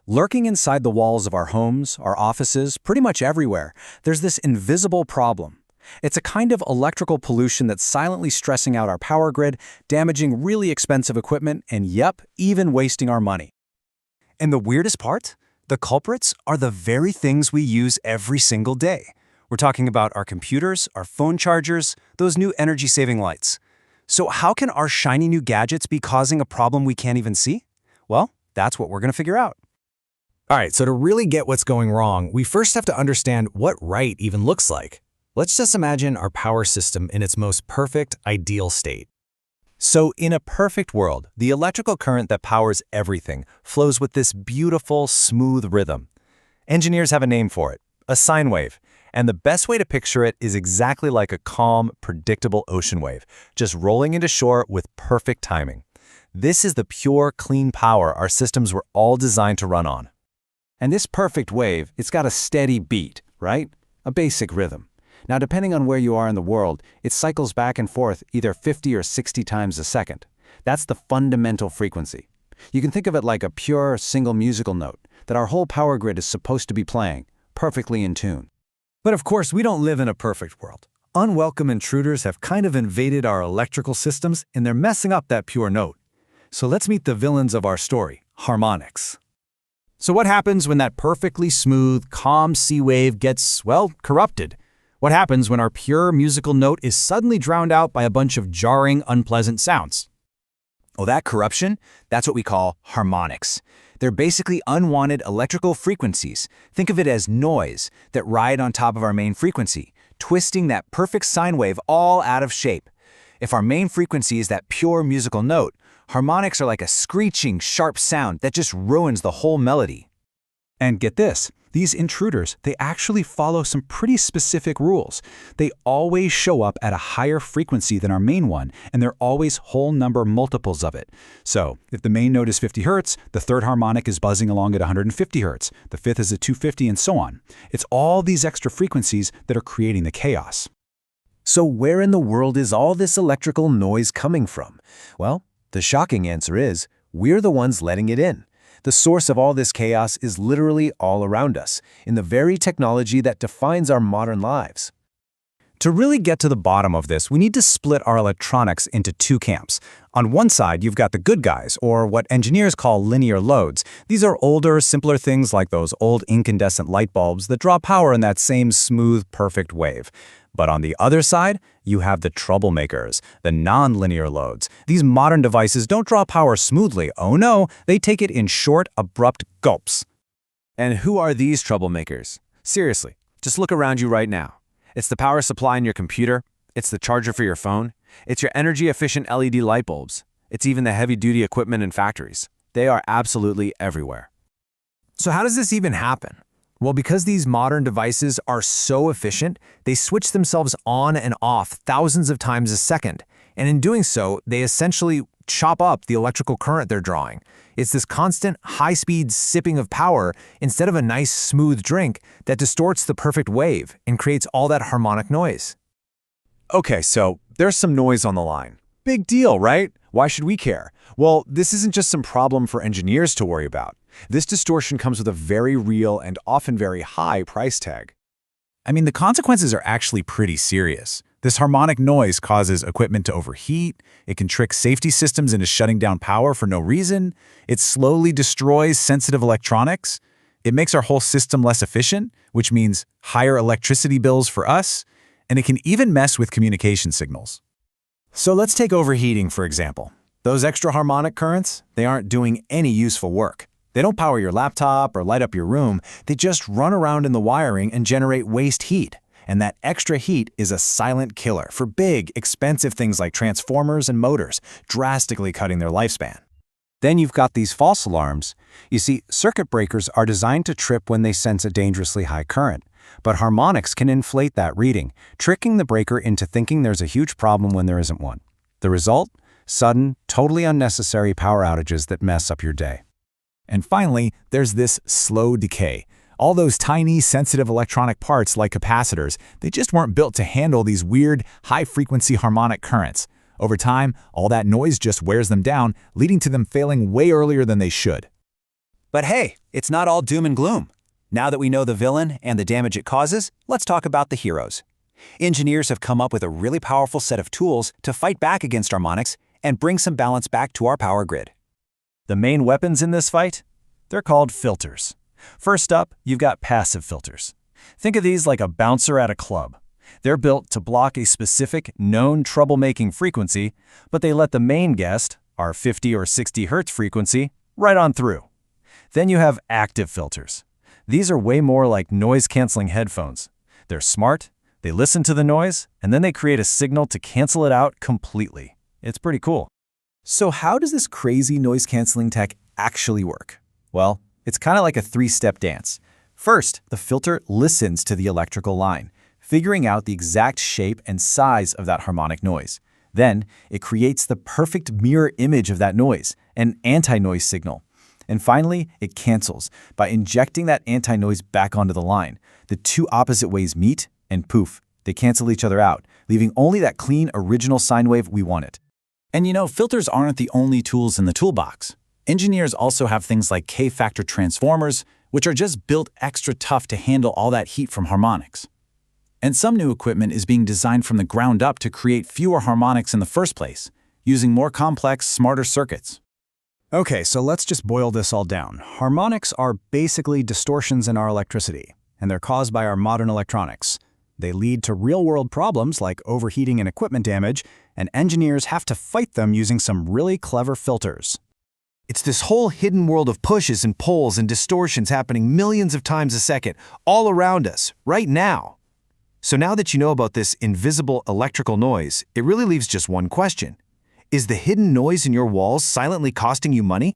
Lurking inside the walls of our homes, our offices, pretty much everywhere, there's this invisible problem. It's a kind of electrical pollution that's silently stressing out our power grid, damaging really expensive equipment, and even wasting our money. And the weirdest part? The culprits are the very things we use every single day. We're talking about our computers, our phone chargers, those new energy-saving lights. So how can our shiny new gadgets be causing a problem we can't even see? Well, that's what we're going to figure out. All right, so to really get what's going wrong, we first have to understand what right even looks like. Let's just imagine our power system in its most perfect, ideal state. So in a perfect world, the electrical current that powers everything flows with this beautiful, smooth rhythm. Engineers have a name for it, a sine wave. And the best way to picture it is exactly like a calm, predictable ocean wave, just rolling into shore with perfect timing. This is the pure, clean power our systems were all designed to run on. And this perfect wave, it's got a steady beat, right? A basic rhythm. Now, depending on where you are in the world, it cycles back and forth either 50 or 60 times a second. That's the fundamental frequency. You can think of it like a pure, single musical note that our whole power grid is supposed to be playing, perfectly in tune. But of course, we don't live in a perfect world. Unwelcome intruders have kind of invaded our electrical systems, and they're messing up that pure note. So let's meet the villains of our story, harmonics. So what happens when that perfectly smooth, calm sea wave gets, corrupted? What happens when our pure musical note is suddenly drowned out by a bunch of jarring, unpleasant sounds? Oh, that corruption? That's what we call harmonics. They're basically unwanted electrical frequencies. Think of it as noise that ride on top of our main frequency, twisting that perfect sine wave all out of shape. If our main frequency is that pure musical note, harmonics are like a screeching, sharp sound that just ruins the whole melody. And get this, these intruders, they actually follow some pretty specific rules. They always show up at a higher frequency than our main one, and they're always whole number multiples of it. So, if the main note is 50 Hz, the third harmonic is buzzing along at 150 Hz, the fifth is at 250, and so on. It's all these extra frequencies that are creating the chaos. So where in the world is all this electrical noise coming from? Well, the shocking answer is, we're the ones letting it in. The source of all this chaos is literally all around us, in the very technology that defines our modern lives. To really get to the bottom of this, we need to split our electronics into two camps. On one side, you've got the good guys, or what engineers call linear loads. These are older, simpler things like those old incandescent light bulbs that draw power in that same smooth, perfect wave. But on the other side, you have the troublemakers, the non-linear loads. These modern devices don't draw power smoothly. Oh no, they take it in short, abrupt gulps. And who are these troublemakers? Seriously, just look around you right now. It's the power supply in your computer. It's the charger for your phone. It's your energy-efficient LED light bulbs. It's even the heavy-duty equipment in factories. They are absolutely everywhere. So how does this even happen? Well, because these modern devices are so efficient, they switch themselves on and off thousands of times a second. And in doing so, they essentially chop up the electrical current they're drawing. It's this constant, high-speed sipping of power instead of a nice, smooth drink that distorts the perfect wave and creates all that harmonic noise. Okay, so there's some noise on the line. Big deal, right? Why should we care? Well, this isn't just some problem for engineers to worry about. This distortion comes with a very real and often very high price tag. I mean, the consequences are actually pretty serious. This harmonic noise causes equipment to overheat, it can trick safety systems into shutting down power for no reason, it slowly destroys sensitive electronics, it makes our whole system less efficient, which means higher electricity bills for us, and it can even mess with communication signals. So let's take overheating, for example. Those extra harmonic currents, they aren't doing any useful work. They don't power your laptop or light up your room. They just run around in the wiring and generate waste heat. And that extra heat is a silent killer for big, expensive things like transformers and motors, drastically cutting their lifespan. Then you've got these false alarms. You see, circuit breakers are designed to trip when they sense a dangerously high current. But harmonics can inflate that reading, tricking the breaker into thinking there's a huge problem when there isn't one. The result? Sudden, totally unnecessary power outages that mess up your day. And finally, there's this slow decay. All those tiny, sensitive electronic parts like capacitors, they just weren't built to handle these weird, high-frequency harmonic currents. Over time, all that noise just wears them down, leading to them failing way earlier than they should. But hey, it's not all doom and gloom. Now that we know the villain and the damage it causes, let's talk about the heroes. Engineers have come up with a really powerful set of tools to fight back against harmonics and bring some balance back to our power grid. The main weapons in this fight? They're called filters. First up, you've got passive filters. Think of these like a bouncer at a club. They're built to block a specific, known troublemaking frequency, but they let the main guest, our 50 or 60 Hz frequency, right on through. Then you have active filters. These are way more like noise-canceling headphones. They're smart, they listen to the noise, and then they create a signal to cancel it out completely. It's pretty cool. So how does this crazy noise-canceling tech actually work? Well, it's kind of like a three-step dance. First, the filter listens to the electrical line, figuring out the exact shape and size of that harmonic noise. Then, it creates the perfect mirror image of that noise, an anti-noise signal. And finally, it cancels by injecting that anti-noise back onto the line. The two opposite ways meet, and poof, they cancel each other out, leaving only that clean original sine wave we wanted. And you know, filters aren't the only tools in the toolbox. Engineers also have things like K-factor transformers, which are just built extra tough to handle all that heat from harmonics. And some new equipment is being designed from the ground up to create fewer harmonics in the first place, using more complex, smarter circuits. Okay, so let's just boil this all down. Harmonics are basically distortions in our electricity, and they're caused by our modern electronics. They lead to real-world problems like overheating and equipment damage, and engineers have to fight them using some really clever filters. It's this whole hidden world of pushes and pulls and distortions happening millions of times a second, all around us, right now. So now that you know about this invisible electrical noise, it really leaves just one question. Is the hidden noise in your walls silently costing you money?